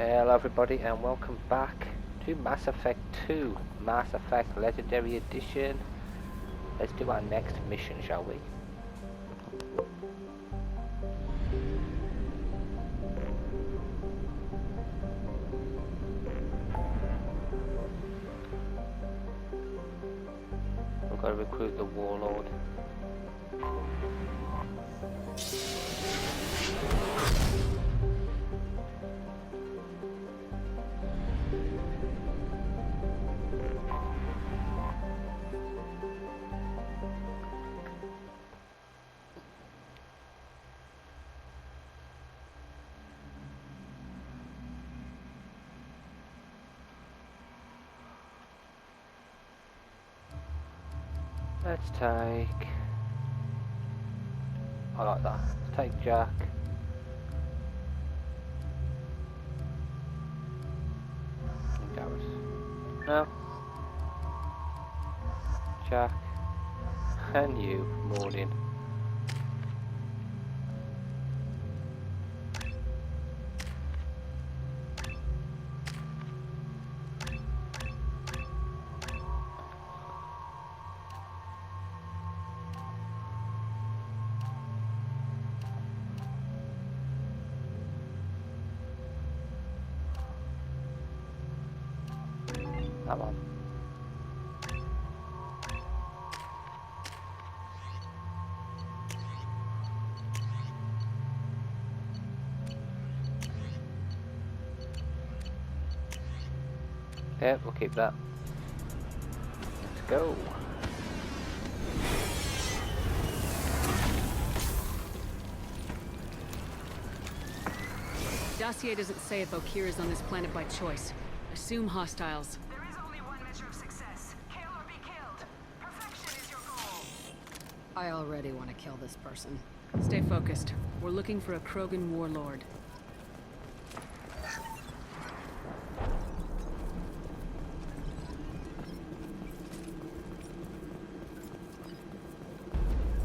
Hello everybody and welcome back to Mass Effect 2, Mass Effect Legendary Edition. Let's do our next mission, shall we? We've got to recruit the Warlord. Let's take... I like that. Let's take Jack. And Garrus. No. Jack. And you, Morning. Come on. Yeah, we'll keep that. Let's go. Dossier doesn't say if Okir is on this planet by choice. Assume hostiles. There is only one measure of success. Kill or be killed. Perfection is your goal. I already want to kill this person. Stay focused. We're looking for a Krogan warlord.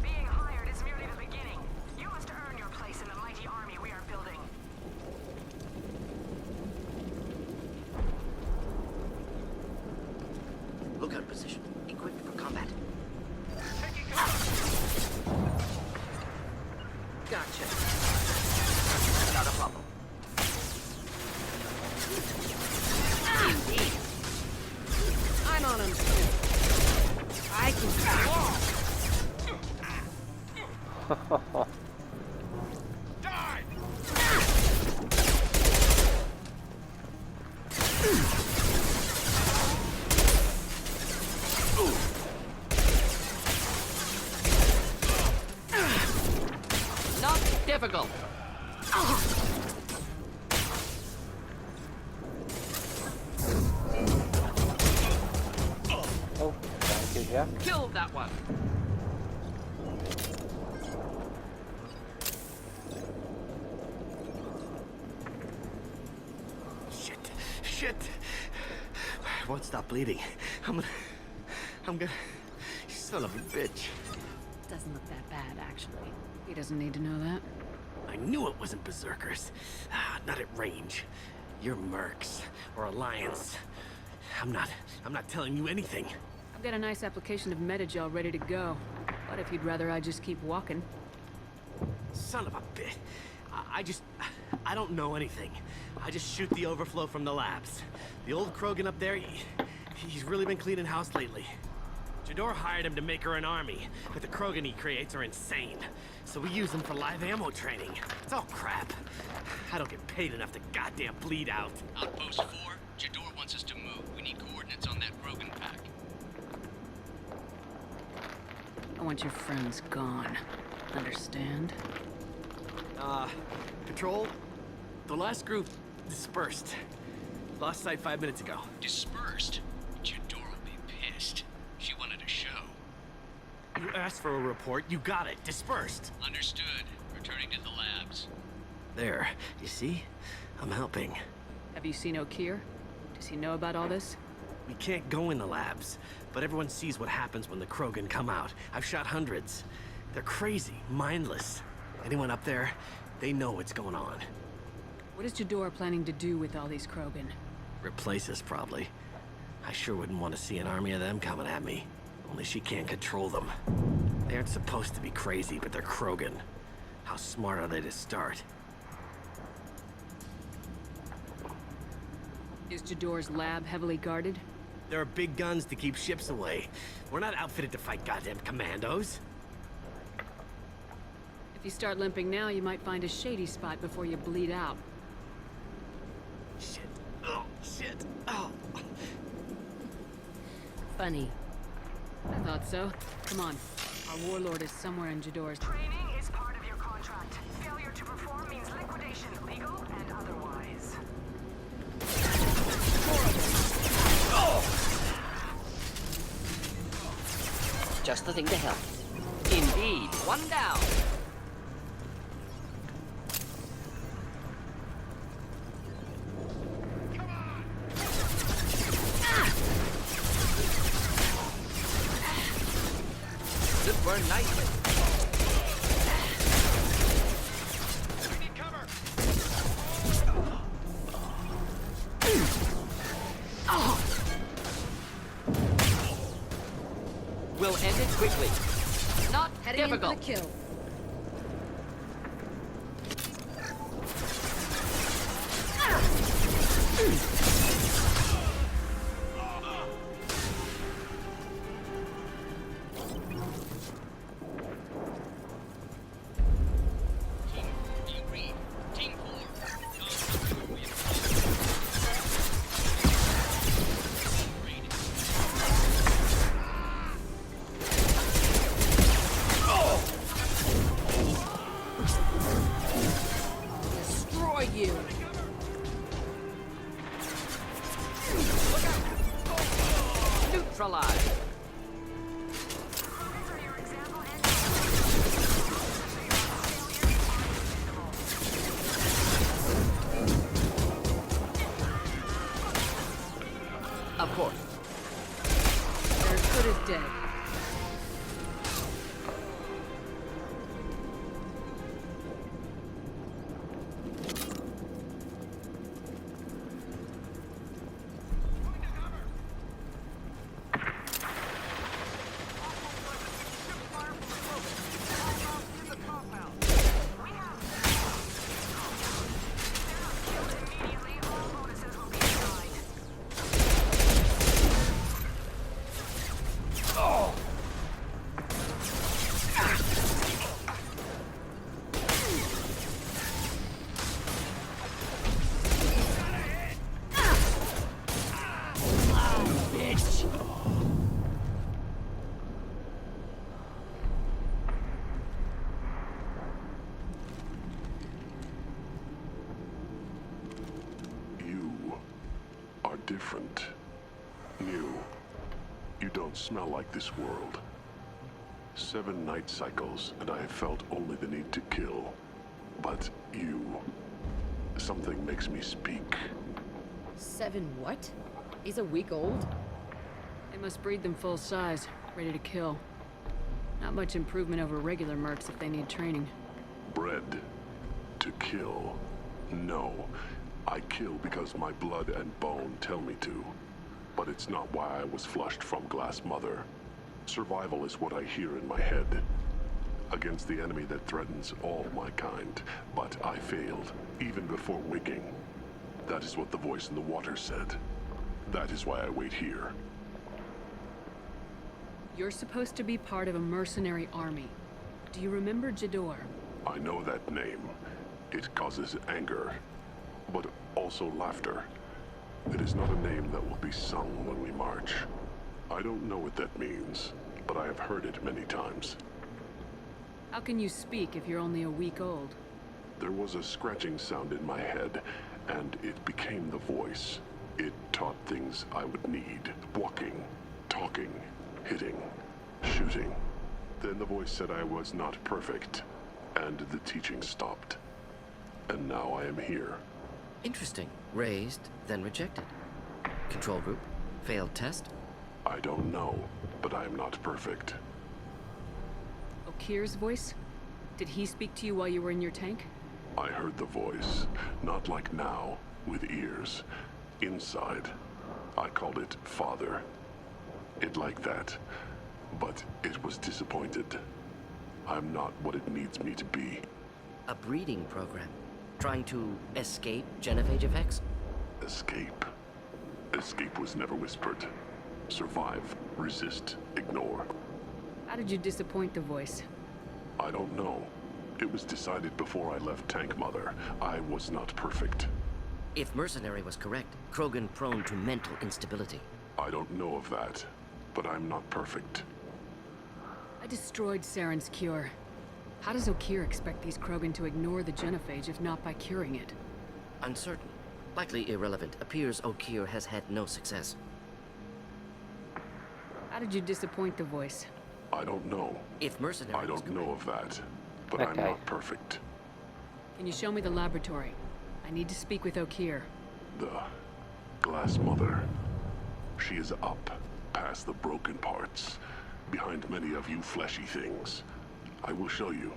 Being hired is merely the beginning. You must earn your place in the mighty army we are building. Lookout position. Equipped for combat. Gotcha. Not a problem. I'm on him. I can Not difficult. Oh, thank you, Jack. Kill that one. Shit. I won't stop bleeding. I'm gonna. You son of a bitch. Doesn't look that bad, actually. He doesn't need to know that. I knew it wasn't berserkers. Not at range. You're mercs or Alliance. I'm not telling you anything. I've got a nice application of metagel ready to go. But if you'd rather I just keep walking. Son of a bitch. I don't know anything. I just shoot the overflow from the labs. The old Krogan up there, he's really been cleaning house lately. Jador hired him to make her an army, but the Krogan he creates are insane. So we use them for live ammo training. It's all crap. I don't get paid enough to goddamn bleed out. Outpost 4, Jador wants us to move. We need coordinates on that Krogan pack. I want your friends gone. Understand? Patrol, the last group dispersed. Lost sight 5 minutes ago. Dispersed? Jador will be pissed. She wanted a show. You asked for a report, you got it. Dispersed. Understood. Returning to the labs. There, you see? I'm helping. Have you seen Okir? Does he know about all this? We can't go in the labs, but everyone sees what happens when the Krogan come out. I've shot hundreds. They're crazy, mindless. Anyone up there, they know what's going on. What is Jador planning to do with all these Krogan? Replace us, probably. I sure wouldn't want to see an army of them coming at me. Only she can't control them. They aren't supposed to be crazy, but they're Krogan. How smart are they to start? Is Jador's lab heavily guarded? There are big guns to keep ships away. We're not outfitted to fight goddamn commandos. If you start limping now, you might find a shady spot before you bleed out. Shit. Oh, shit. Oh. Funny. I thought so. Come on. Our warlord is somewhere in Jador's... Training is part of your contract. Failure to perform means liquidation, legal and otherwise. Just the thing to help. Indeed, one down. Should burn nicely. We need cover! We'll end it quickly. Not Heading in for difficult. the kill. Team Reed. Team 4. Destroy you! Neutralized. Krogans are your example and Of course. They're as good as dead. immediately all bonuses will be denied. You are different. New. You don't smell like this world. 7 night cycles, and I have felt only the need to kill. But you... something makes me speak. 7 what? He's a week old? They must breed them full size, ready to kill. Not much improvement over regular mercs if they need training. Bred to kill. No. I kill because my blood and bone tell me to. But it's not why I was flushed from Glass Mother. Survival is what I hear in my head. Against the enemy that threatens all my kind. But I failed, even before waking. That is what the voice in the water said. That is why I wait here. You're supposed to be part of a mercenary army. Do you remember Jador? I know that name. It causes anger, but also laughter. It is not a name that will be sung when we march. I don't know what that means, but I have heard it many times. How can you speak if you're only a week old? There was a scratching sound in my head, and it became the voice. It taught things I would need. Walking, talking, hitting, shooting. Then the voice said I was not perfect, and the teaching stopped. And now I am here. Interesting. Raised, then rejected. Control group. Failed test. I don't know, but I am not perfect. Okir's voice? Did he speak to you while you were in your tank? I heard the voice, not like now, with ears. Inside. I called it Father. It liked that, but it was disappointed. I'm not what it needs me to be. A breeding program. Trying to escape genophage effects? Escape. Escape was never whispered. Survive, resist, ignore. How did you disappoint the voice? I don't know. It was decided before I left Tank Mother. I was not perfect. If Mercenary was correct, Krogan prone to mental instability. I don't know of that, but I'm not perfect. I destroyed Saren's cure. How does Okeer expect these Krogan to ignore the genophage if not by curing it? Uncertain. Likely irrelevant. Appears Okeer has had no success. How did you disappoint the voice? I don't know. If Mercenary I was don't know of that, but I'm Okay. not perfect. Can you show me the laboratory? I need to speak with Okeer. The Glass Mother. She is up, past the broken parts, behind many of you fleshy things. I will show you.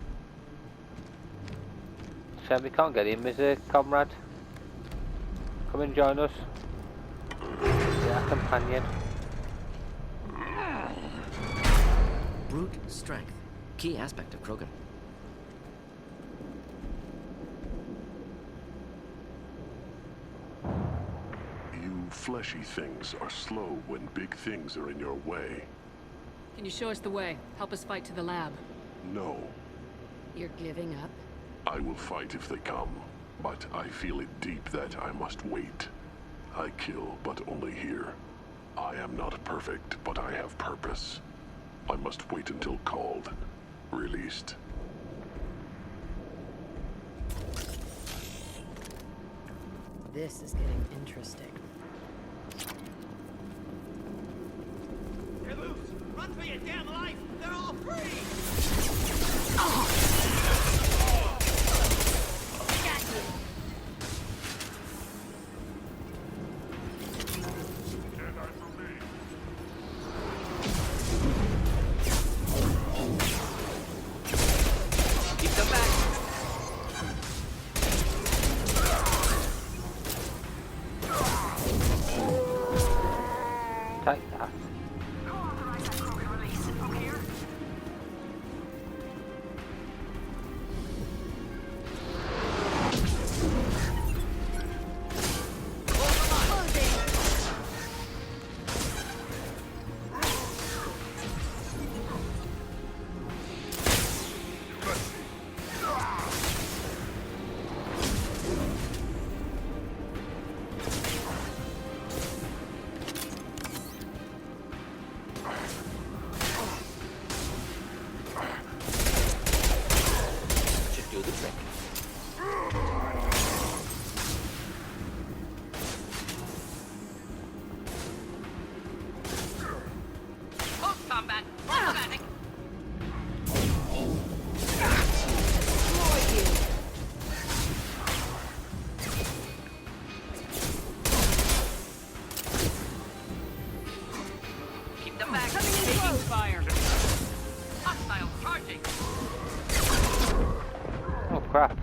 Sam, we can't get in, is it, comrade? Come and join us. Yeah, companion. Brute strength. Key aspect of Krogan. You fleshy things are slow when big things are in your way. Can you show us the way? Help us fight to the lab. No, You're giving up? I will fight if they come, but I feel it deep that I must wait. I kill, but only here. I am not perfect, but I have purpose. I must wait until called, released. This is getting interesting. They're loose! Run for your damn life! They're all free! Keep them back. Take that. Who authorized that Krogan release? Okeer? Should do the trick. Post combat. Automatic. Keep them back. Taking fire. Hostile charging. Oh crap.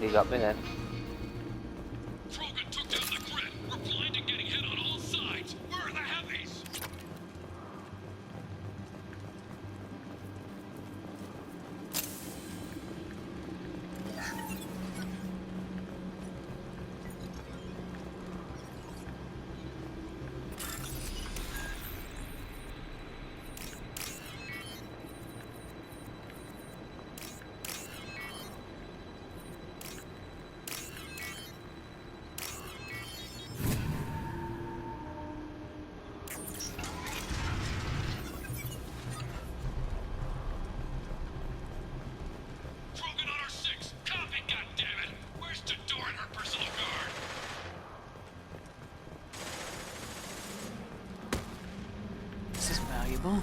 He got me then. Krogan took down the grid. We're blind and getting hit on all sides. Where are the heavies? Krogan on our 6. Copy, goddammit. Where's Jador and her personal guard? This is valuable.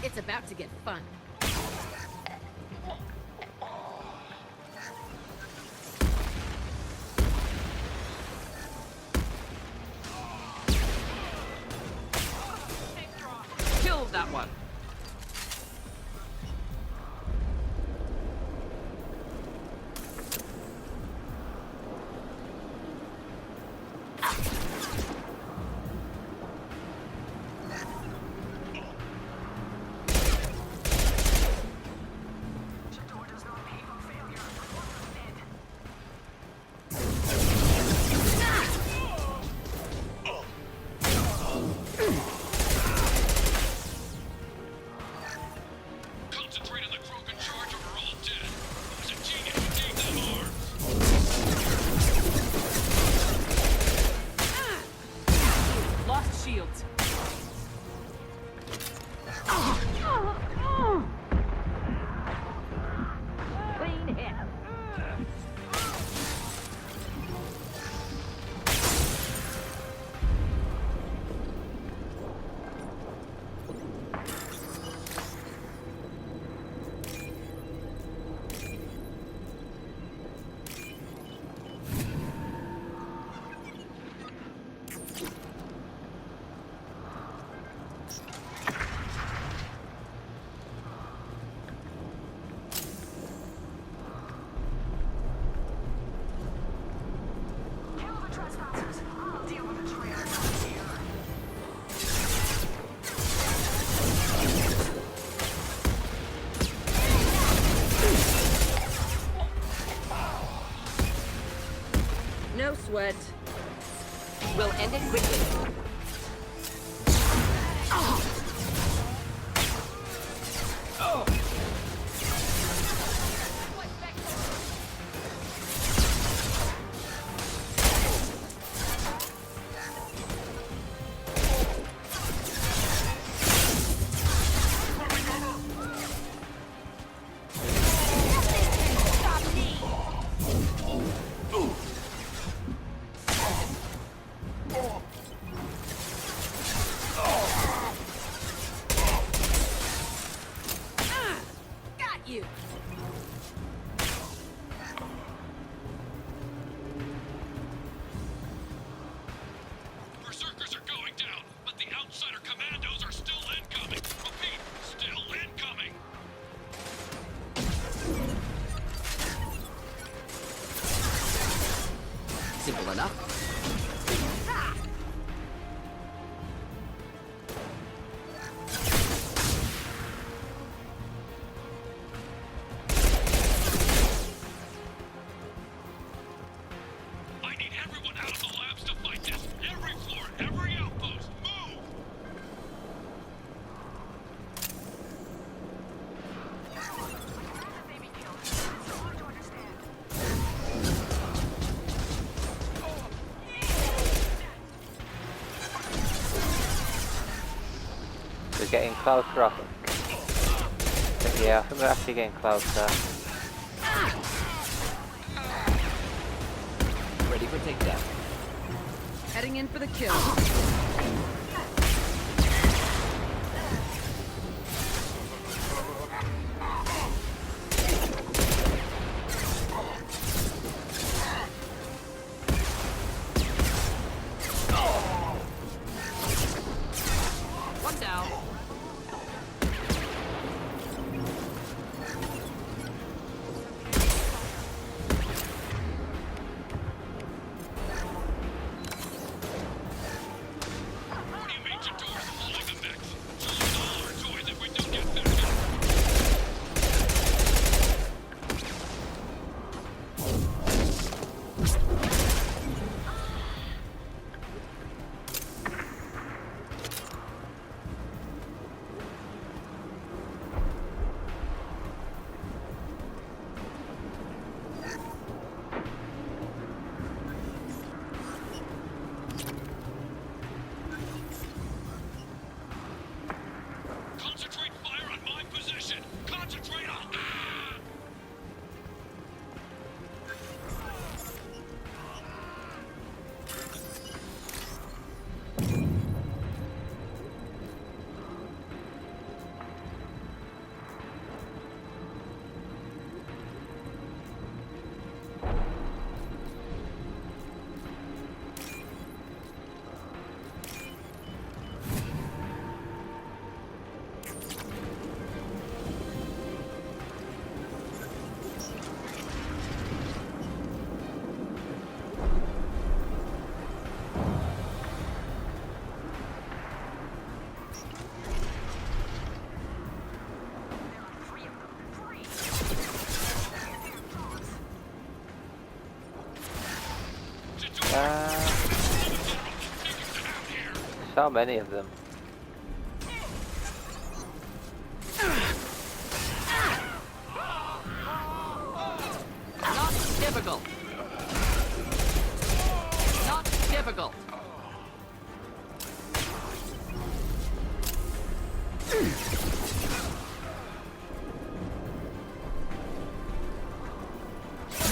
It's about to get fun. Kill that one! Jador does not pay for failure. Dead. Concentrate on the Krogan charge or we're all dead. It was a genius who gave them arms. Lost shields. Clean hit. Kill the trespassers. I'll deal with the traitors here. No sweat. We'll end it quickly. Got you. Berserkers are going down, but the outsider commandos are still incoming. Repeat, still incoming. Simple enough. I need everyone out of the labs to fight this. Every floor, every outpost, move! That they be killed. It's so hard to understand. We're getting closer up. Yeah, I think we're actually getting closer. Ready for takedown. Heading in for the kill. One down. so many of them. Not difficult. Not difficult.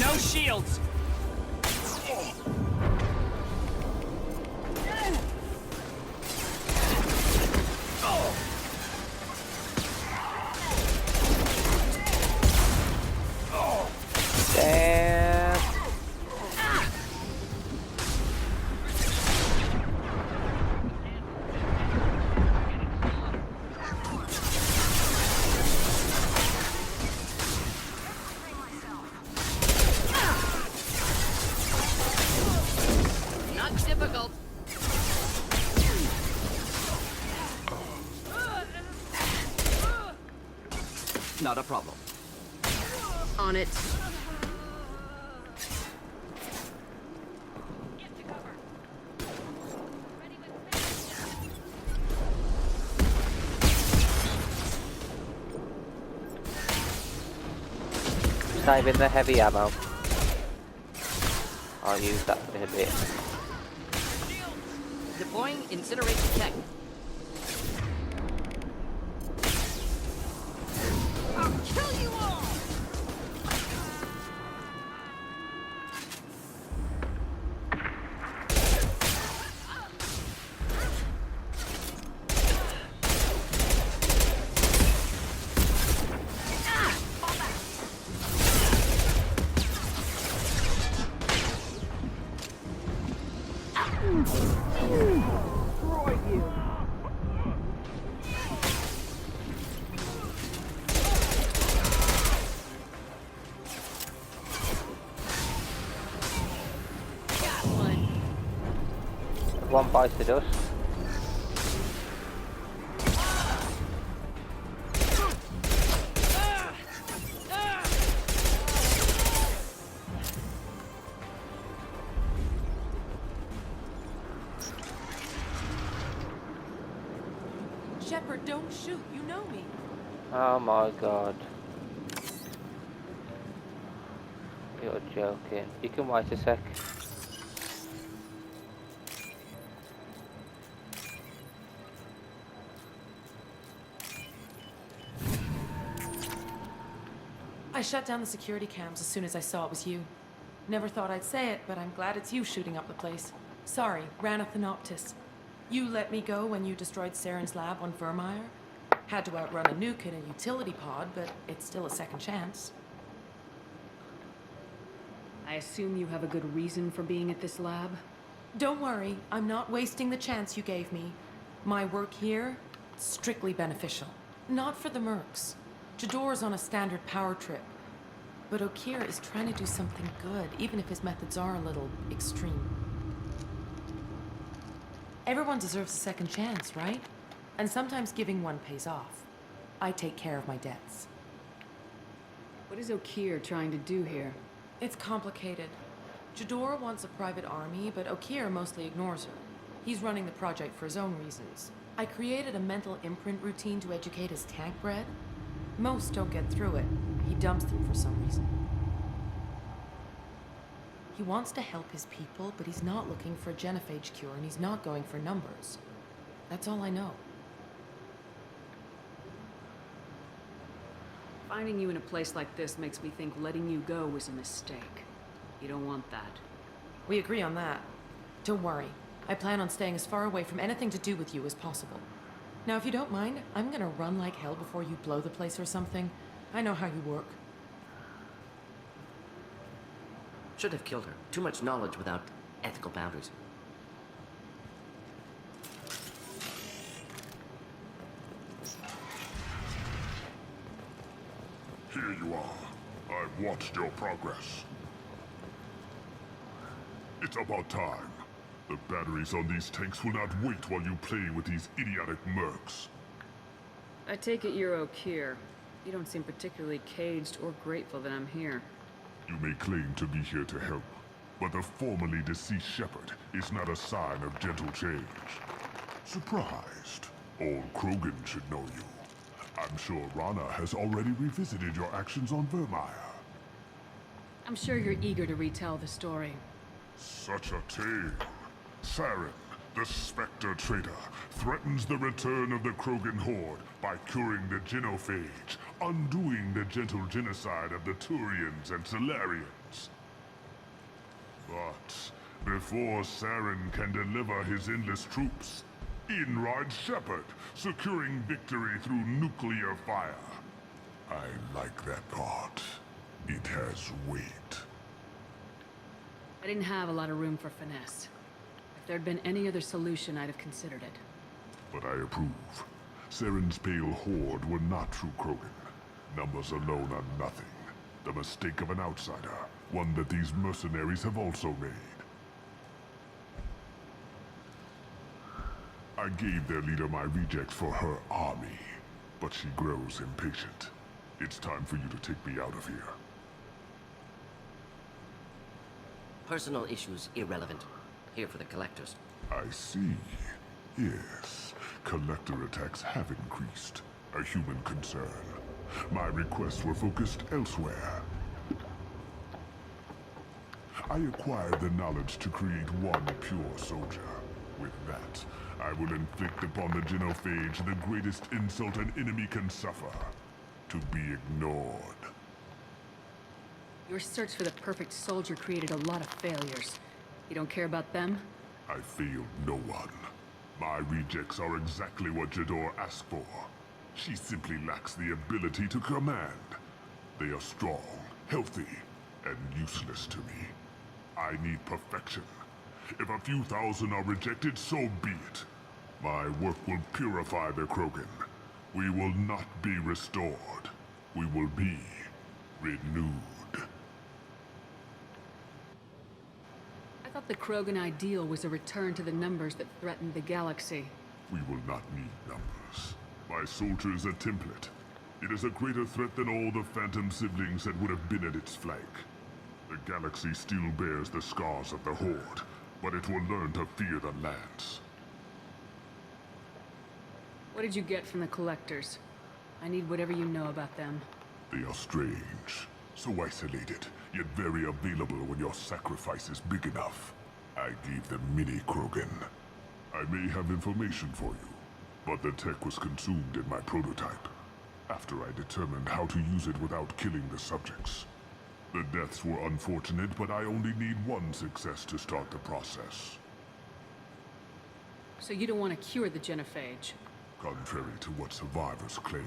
No shields! Damn. Not difficult. Not a problem. On it. Saving the heavy ammo. I'll use that in a bit. Deploying incineration tech. I'll kill you all! One bites the dust. Shepard, don't shoot. You know me. Oh my god. You're joking. You can wait a sec. I shut down the security cams as soon as I saw it was you. Never thought I'd say it, but I'm glad it's you shooting up the place. Sorry, ran a Thanoptis. You let me go when you destroyed Saren's lab on Vermeer. Had to outrun a nuke in a utility pod, but it's still a second chance. I assume you have a good reason for being at this lab? Don't worry, I'm not wasting the chance you gave me. My work here, strictly beneficial. Not for the mercs. Jador's on a standard power trip. But Okeer is trying to do something good, even if his methods are a little extreme. Everyone deserves a second chance, right? And sometimes giving one pays off. I take care of my debts. What is Okeer trying to do here? It's complicated. Jador wants a private army, but Okeer mostly ignores her. He's running the project for his own reasons. I created a mental imprint routine to educate his tank bred. Most don't get through it. He dumps them for some reason. He wants to help his people, but he's not looking for a genophage cure, and he's not going for numbers. That's all I know. Finding you in a place like this makes me think letting you go was a mistake. You don't want that. We agree on that. Don't worry. I plan on staying as far away from anything to do with you as possible. Now, if you don't mind, I'm gonna run like hell before you blow the place or something. I know how you work. Should have killed her. Too much knowledge without ethical boundaries. Here you are. I've watched your progress. It's about time. The batteries on these tanks will not wait while you play with these idiotic mercs. I take it you're Okeer. You don't seem particularly caged or grateful that I'm here. You may claim to be here to help, but the formerly deceased Shepard is not a sign of gentle change. Surprised. Old Krogan should know you. I'm sure Rana has already revisited your actions on Vermeer. I'm sure you're eager to retell the story. Such a tale. Saren, the Spectre traitor, threatens the return of the Krogan horde by curing the genophage, undoing the gentle genocide of the Turians and Solarians. But before Saren can deliver his enlist troops, in rides Shepard, securing victory through nuclear fire. I like that part. It has weight. I didn't have a lot of room for finesse. If there'd been any other solution, I'd have considered it. But I approve. Saren's pale horde were not true Krogan. Numbers alone are nothing. The mistake of an outsider, one that these mercenaries have also made. I gave their leader my rejects for her army, but she grows impatient. It's time for you to take me out of here. Personal issues irrelevant. Here for the collectors. I see. Yes, collector attacks have increased. A human concern. My requests were focused elsewhere. I acquired the knowledge to create one pure soldier. With that, I will inflict upon the genophage the greatest insult an enemy can suffer. To be ignored. Your search for the perfect soldier created a lot of failures. You don't care about them? I failed no one. My rejects are exactly what Jador asked for. She simply lacks the ability to command. They are strong, healthy, and useless to me. I need perfection. If a few thousand are rejected, so be it. My work will purify the Krogan. We will not be restored. We will be renewed. I thought the Krogan ideal was a return to the numbers that threatened the galaxy. We will not need numbers. My soldier is a template. It is a greater threat than all the Phantom siblings that would have been at its flank. The galaxy still bears the scars of the Horde, but it will learn to fear the lands. What did you get from the collectors? I need whatever you know about them. They are strange, so isolated, yet very available when your sacrifice is big enough. I gave them mini Krogan. I may have information for you, but the tech was consumed in my prototype, after I determined how to use it without killing the subjects. The deaths were unfortunate, but I only need one success to start the process. So you don't want to cure the genophage? Contrary to what survivors claim,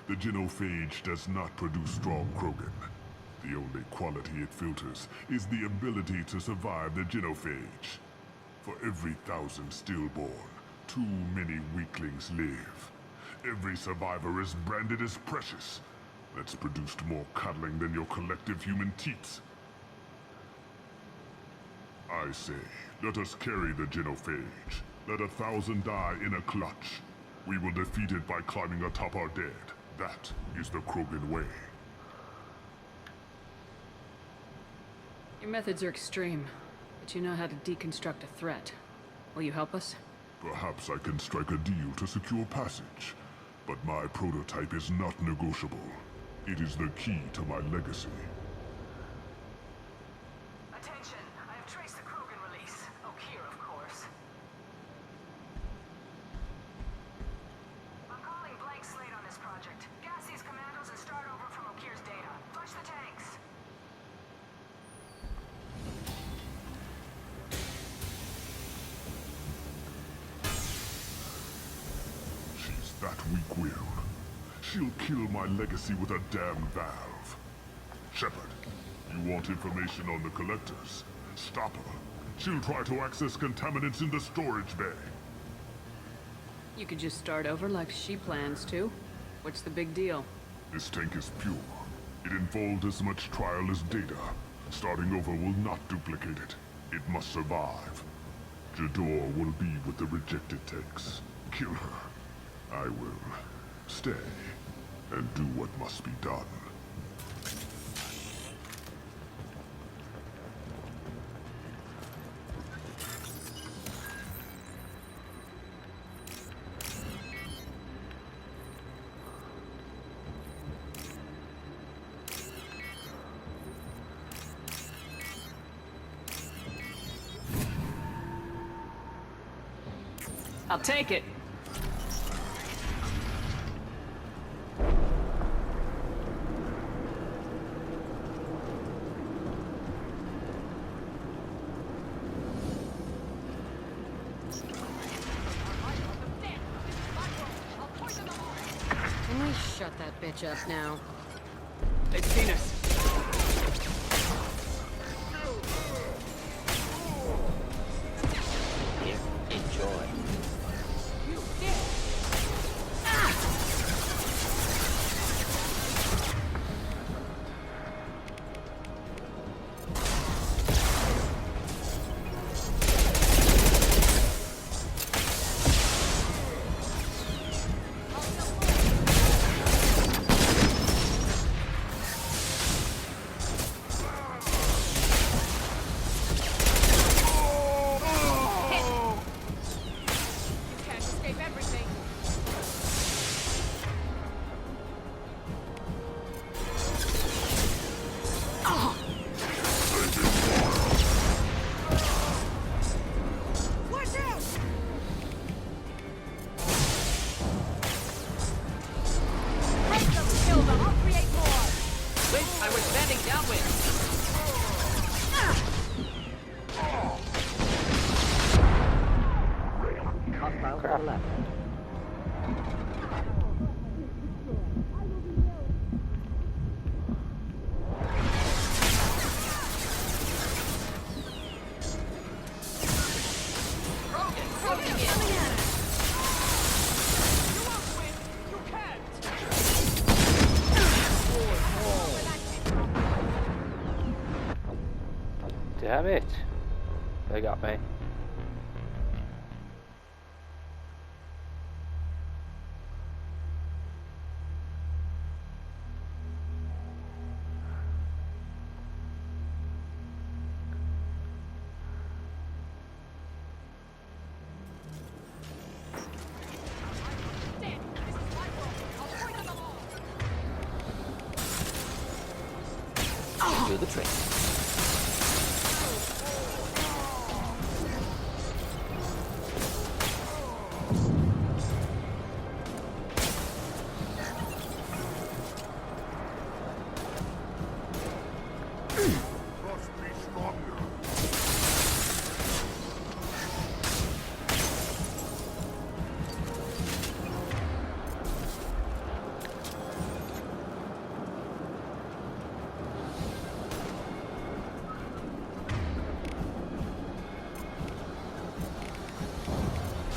the genophage does not produce strong Krogan. The only quality it filters is the ability to survive the genophage. For every 1,000 stillborn, too many weaklings live. Every survivor is branded as precious. That's produced more cuddling than your collective human teats. I say, let us carry the genophage. Let 1,000 die in a clutch. We will defeat it by climbing atop our dead. That is the Krogan way. Your methods are extreme, but you know how to deconstruct a threat. Will you help us? Perhaps I can strike a deal to secure passage. But my prototype is not negotiable. It is the key to my legacy. Attention, I have traced the Krogan release. Okeer, of course. I'm calling blank slate on this project. Gas these commandos and start over from Okeer's data. Flush the tanks. She's that weak-willed. She'll kill my legacy with a damn valve. Shepard, you want information on the collectors? Stop her. She'll try to access contaminants in the storage bay. You could just start over like she plans to. What's the big deal? This tank is pure. It involved as much trial as data. Starting over will not duplicate it. It must survive. Jador will be with the rejected tanks. Kill her. I will stay and do what must be done. I'll take it. Can we shut that bitch up now? They've seen us. Here, enjoy. Damn it! They got me. Do the trick.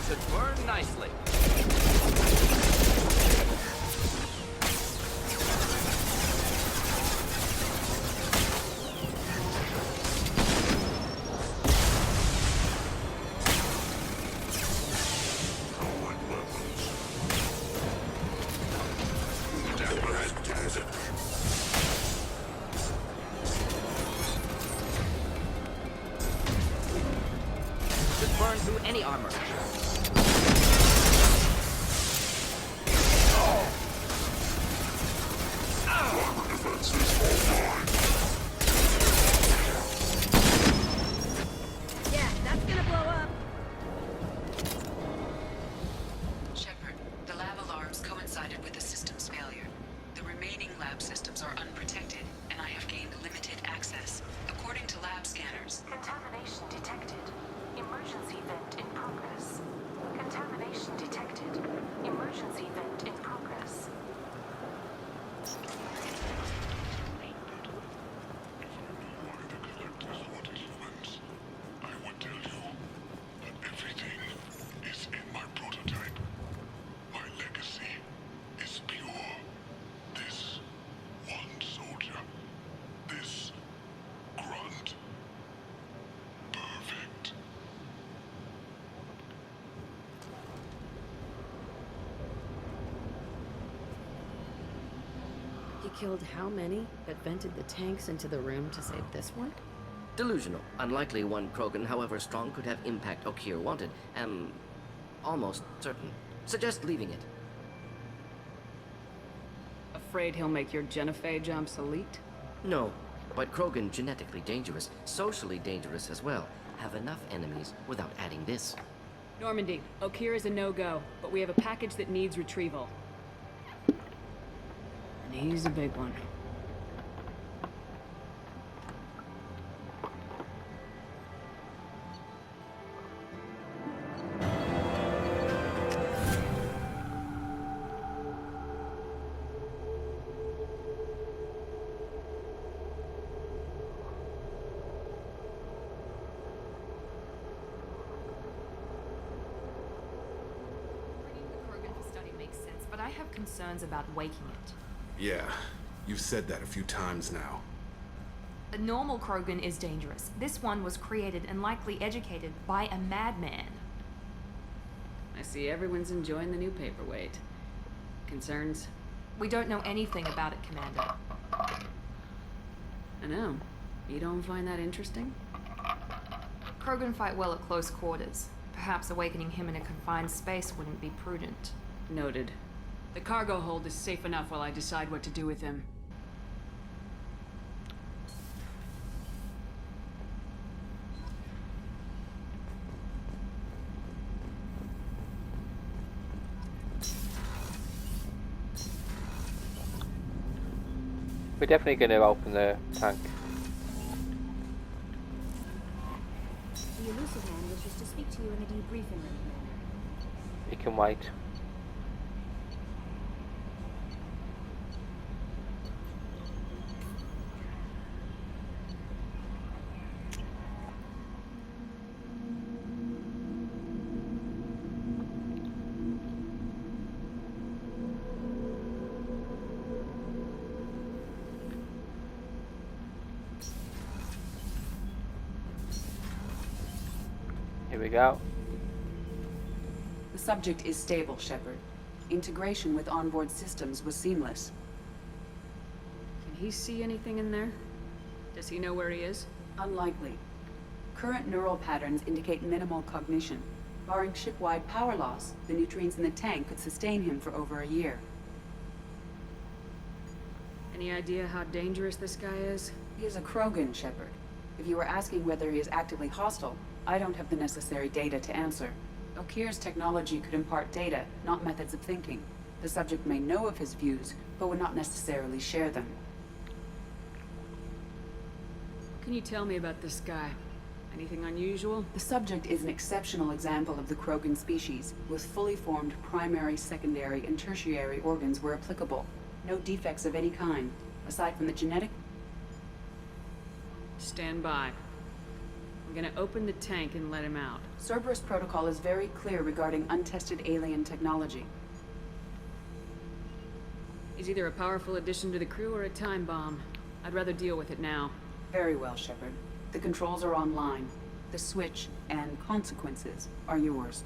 Should burn nicely. Should burn through any armor. Yeah, that's gonna blow up. Shepard, the lab alarms coincided with the system's failure. The remaining lab systems are unprotected, and I have gained limited access. According to lab scanners, contamination detected. Emergency vent in progress. Contamination detected. Emergency vent in progress. I would tell you that everything is in my prototype. My legacy is pure. This one soldier. This grunt. Perfect. He killed how many, but vented the tanks into the room to save this one? Delusional. Unlikely one Krogan, however strong, could have impact Okier wanted. Am almost certain. Suggest leaving it. Afraid he'll make your genophage obsolete? No, but Krogan genetically dangerous, socially dangerous as well. Have enough enemies without adding this. Normandy, Okeer is a no-go, but we have a package that needs retrieval. And he's a big one. But I have concerns about waking it. Yeah, you've said that a few times now. A normal Krogan is dangerous. This one was created and likely educated by a madman. I see everyone's enjoying the new paperweight. Concerns? We don't know anything about it, Commander. I know. You don't find that interesting? Krogan fight well at close quarters. Perhaps awakening him in a confined space wouldn't be prudent. Noted. The cargo hold is safe enough while I decide what to do with him. We're definitely going to open the tank. The elusive man wishes to speak to you in the debriefing room, Commander. You can wait. Here we go. The subject is stable, Shepard. Integration with onboard systems was seamless. Can he see anything in there? Does he know where he is? Unlikely. Current neural patterns indicate minimal cognition. Barring ship-wide power loss, the nutrients in the tank could sustain him for over a year. Any idea how dangerous this guy is? He is a Krogan, Shepard. If you were asking whether he is actively hostile, I don't have the necessary data to answer. Okeer's technology could impart data, not methods of thinking. The subject may know of his views, but would not necessarily share them. What can you tell me about this guy? Anything unusual? The subject is an exceptional example of the Krogan species, with fully formed primary, secondary, and tertiary organs where applicable. No defects of any kind, aside from the genetic... Stand by. I'm gonna open the tank and let him out. Cerberus protocol is very clear regarding untested alien technology. He's either a powerful addition to the crew or a time bomb. I'd rather deal with it now. Very well, Shepard. The controls are online. The switch and consequences are yours.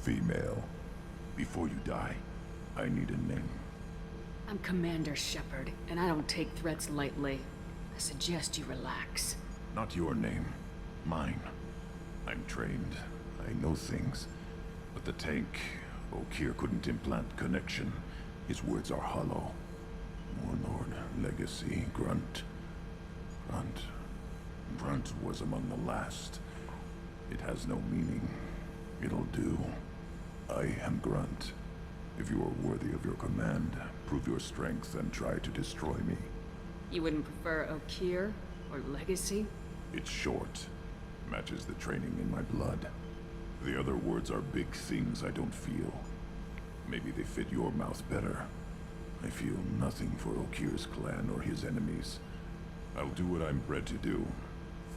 Female. Before you die, I need a name. I'm Commander Shepard, and I don't take threats lightly. I suggest you relax. Not your name. Mine. I'm trained. I know things. But the tank, Okeer couldn't implant connection. His words are hollow. Warlord, legacy, Grunt. Grunt was among the last. It has no meaning. It'll do. I am Grunt. If you are worthy of your command, prove your strength and try to destroy me. You wouldn't prefer Okeer or legacy? It's short. Matches the training in my blood. The other words are big things I don't feel. Maybe they fit your mouth better. I feel nothing for Okeer's clan or his enemies. I'll do what I'm bred to do.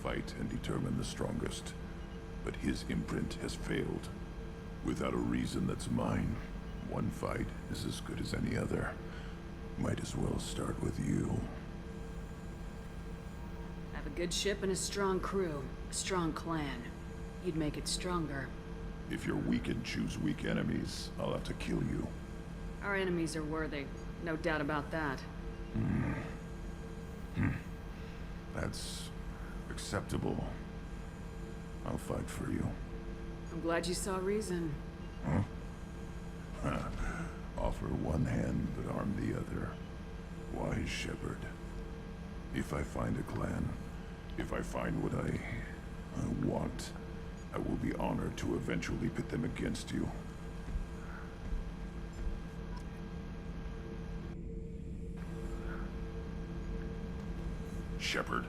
Fight and determine the strongest. But his imprint has failed. Without a reason that's mine, One fight is as good as any other. Might as well start with you. Have a good ship and a strong crew. A strong clan. You'd make it stronger. If you're weak and choose weak enemies, I'll have to kill you. Our enemies are worthy. No doubt about that. That's acceptable. I'll fight for you. I'm glad you saw reason. Huh? Offer one hand, but arm the other. Wise Shepard. If I find a clan, if I find what I want, I will be honored to eventually pit them against you. Shepard.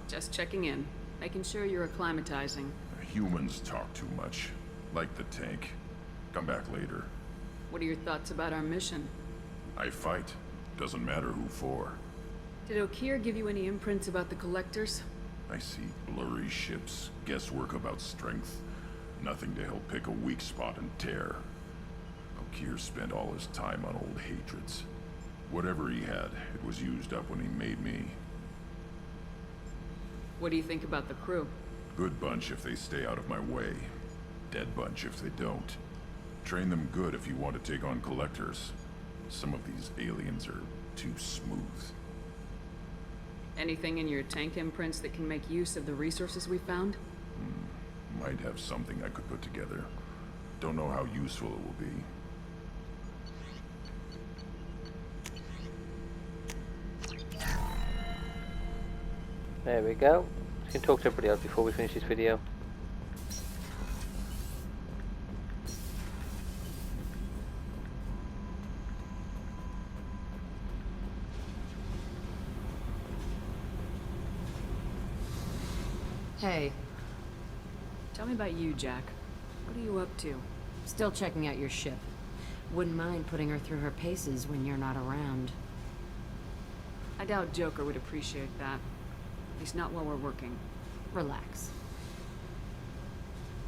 Just checking in. Making sure you're acclimatizing. Humans talk too much. Like the tank. Come back later. What are your thoughts about our mission? I fight. Doesn't matter who for. Did Okeer give you any imprints about the Collectors? I see blurry ships, guesswork about strength. Nothing to help pick a weak spot and tear. Okeer spent all his time on old hatreds. Whatever he had, it was used up when he made me. What do you think about the crew? Good bunch if they stay out of my way. Dead bunch if they don't. Train them good if you want to take on Collectors. Some of these aliens are too smooth. Anything in your tank imprints that can make use of the resources we found? Might have something I could put together. Don't know how useful it will be. There we go. You can talk to everybody else before we finish this video. Hey. Tell me about you, Jack. What are you up to? Still checking out your ship. Wouldn't mind putting her through her paces when you're not around. I doubt Joker would appreciate that. At least not while we're working. Relax.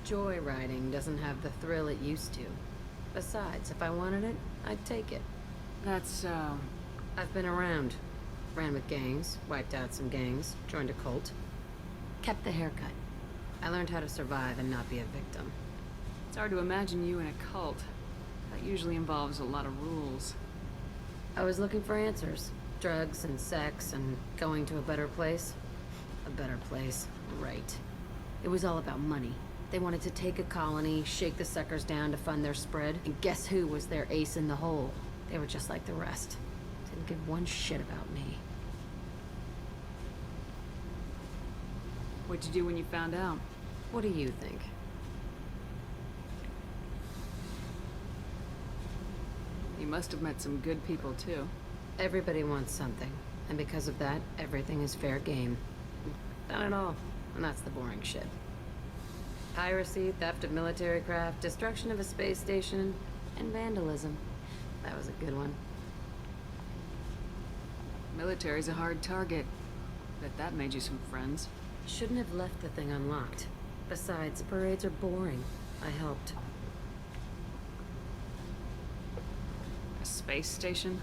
Joyriding doesn't have the thrill it used to. Besides, if I wanted it, I'd take it. That's, I've been around. Ran with gangs, wiped out some gangs, joined a cult. Kept the haircut. I learned how to survive and not be a victim. It's hard to imagine you in a cult. That usually involves a lot of rules. I was looking for answers. Drugs and sex and going to a better place. A better place, right. It was all about money. They wanted to take a colony, shake the suckers down to fund their spread, and guess who was their ace in the hole? They were just like the rest. Didn't give one shit about me. What'd you do when you found out? What do you think? You must have met some good people, too. Everybody wants something, and because of that, everything is fair game. Not at all, and that's the boring shit. Piracy, theft of military craft, destruction of a space station, and vandalism. That was a good one. Military's a hard target. Bet that made you some friends. Shouldn't have left the thing unlocked. Besides, parades are boring. I helped. A space station?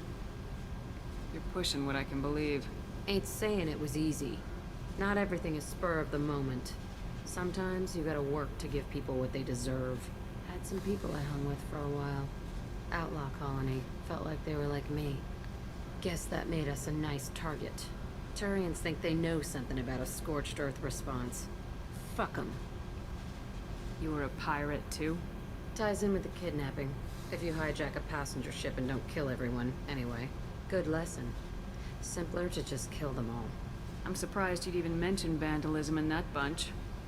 You're pushing what I can believe. Ain't saying it was easy. Not everything is spur of the moment. Sometimes you gotta work to give people what they deserve. Had some people I hung with for a while. Outlaw colony. Felt like they were like me. Guess that made us a nice target. Turians think they know something about a scorched earth response. Fuck 'em. You were a pirate, too? Ties in with the kidnapping. If you hijack a passenger ship and don't kill everyone, anyway. Good lesson. Simpler to just kill them all. I'm surprised you'd even mention vandalism in that bunch.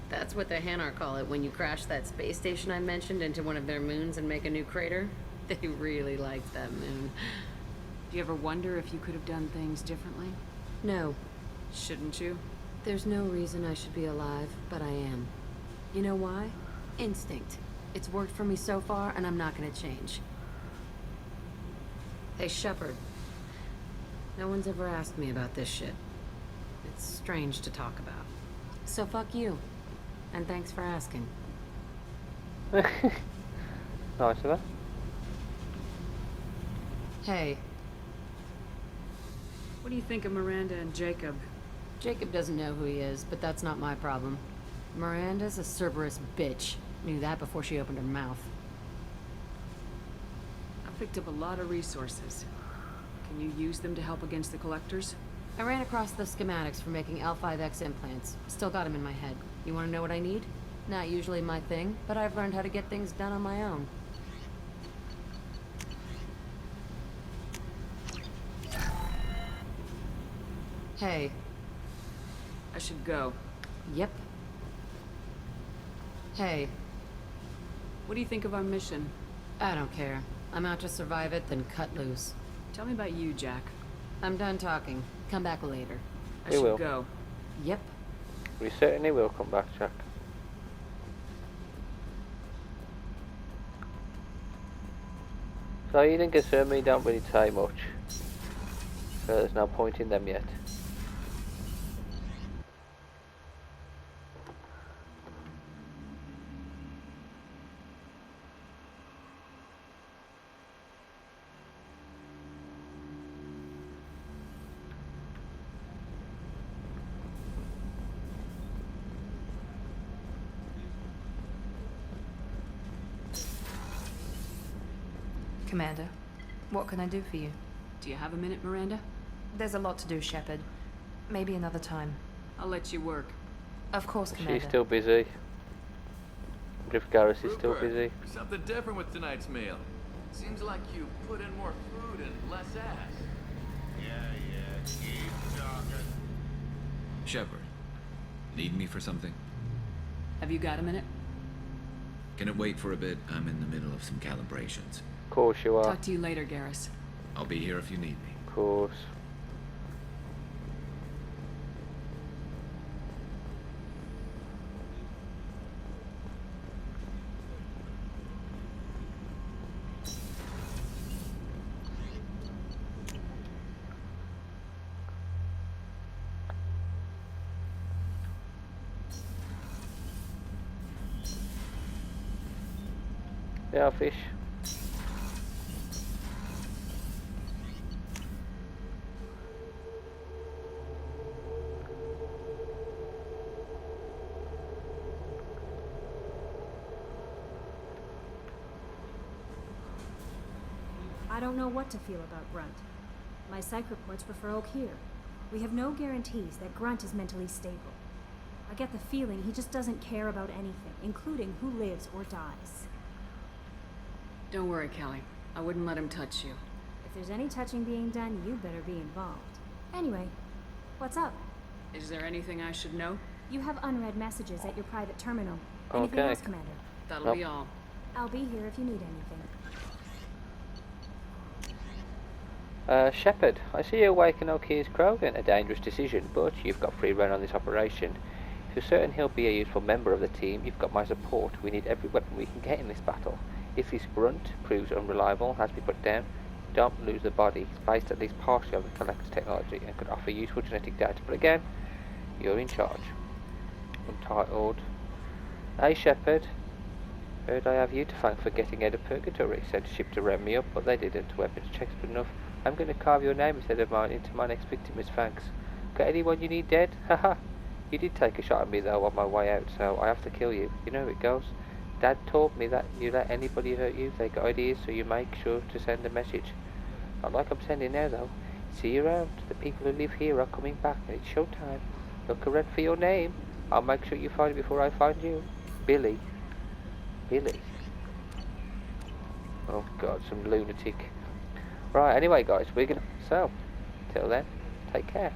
That's what the Hanar call it when you crash that space station I mentioned into one of their moons and make a new crater. They really liked that moon. Do you ever wonder if you could have done things differently? No. Shouldn't you? There's no reason I should be alive, but I am. You know why? Instinct. It's worked for me so far, and I'm not gonna change. Hey, Shepard. No one's ever asked me about this shit. It's strange to talk about. So fuck you. And thanks for asking. Nice of her. Hey. What do you think of Miranda and Jacob? Jacob doesn't know who he is, but that's not my problem. Miranda's a Cerberus bitch. Knew that before she opened her mouth. I picked up a lot of resources. Can you use them to help against the collectors? I ran across the schematics for making L5X implants. Still got them in my head. You want to know what I need? Not usually my thing, but I've learned how to get things done on my own. Hey. I should go. Yep. Hey. What do you think of our mission? I don't care. I'm out to survive it, then cut loose. Tell me about you, Jack. I'm done talking. Come back later. I should go. Yep. We certainly will come back, Jack. So you didn't concern me, don't really say much. So there's no point in them yet. Commander, what can I do for you? Do you have a minute, Miranda? There's a lot to do, Shepard. Maybe another time. I'll let you work. Of course, Commander. She's still busy. Griff Garris is still busy. There's something different with tonight's meal. Seems like you put in more food and less ass. Yeah, keep talking. Shepard, need me for something? Have you got a minute? Can it wait for a bit? I'm in the middle of some calibrations. Of course you are. Talk to you later, Garrus. I'll be here if you need me. Of course. Yeah, fish. I don't know what to feel about Grunt. My psych reports refer Oak here. We have no guarantees that Grunt is mentally stable. I get the feeling he just doesn't care about anything, including who lives or dies. Don't worry, Callie. I wouldn't let him touch you. If there's any touching being done, you better be involved. Anyway, what's up? Is there anything I should know? You have unread messages at your private terminal. Anything else, Commander? That'll be all. I'll be here if you need anything. Shepard, I see you awaken O'Keefe's Krogan. A dangerous decision, but you've got free rein on this operation. If you're certain he'll be a useful member of the team, you've got my support. We need every weapon we can get in this battle. If this Grunt proves unreliable, has to be put down, don't lose the body. It's based at least partially on the collector's technology and could offer useful genetic data. But again, you're in charge. Untitled. Hey Shepard. Heard I have you to thank for getting out of purgatory. Sent a ship to round me up, but they didn't. Weapons checks good enough. I'm going to carve your name instead of mine into my next victim as thanks. Got anyone you need dead? Haha. You did take a shot at me though on my way out, so I have to kill you. You know how it goes. Dad told me that you let anybody hurt you, they got ideas, so you make sure to send a message. Not like I'm sending now though. See you around. The people who live here are coming back and it's showtime. Look around for your name. I'll make sure you find it before I find you. Billy. Billy. Oh god, some lunatic. Right, anyway guys, we're gonna... So, till then, take care.